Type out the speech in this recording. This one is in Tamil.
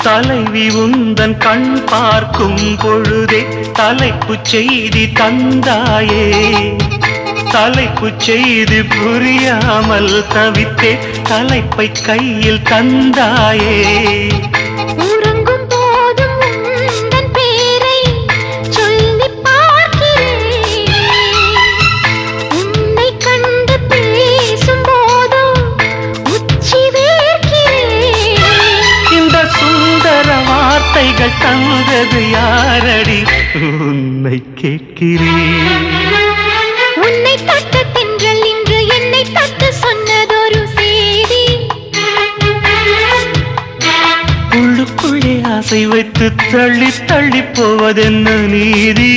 தலைவி உந்தன் கண் பார்க்கும் பொழுதே தலைப்புச் செய்தி தந்தாயே. தலைப்புச் செய்தி புரியாமல் தவித்தே தலைப்பை கையில் தந்தாயே. உறங்கும் போதும் உந்தன் பேரை சொல்லி பார்க்கிறேன். உன்னை கண்டு பேசும் போதோ உச்சி வேர்க்கிறேன். இந்த சுந்தர வார்த்தைகள் தந்தது யாரடி உன்னை கேட்கிறேன். உன்னை தொட்ட தென்றல் இன்று என்னை தொட்டு சொன்னதொரு செய்தி. உள்ளுக்குள்ளே ஆசை வைத்து தள்ளி தள்ளி போவதென்ன நீதி.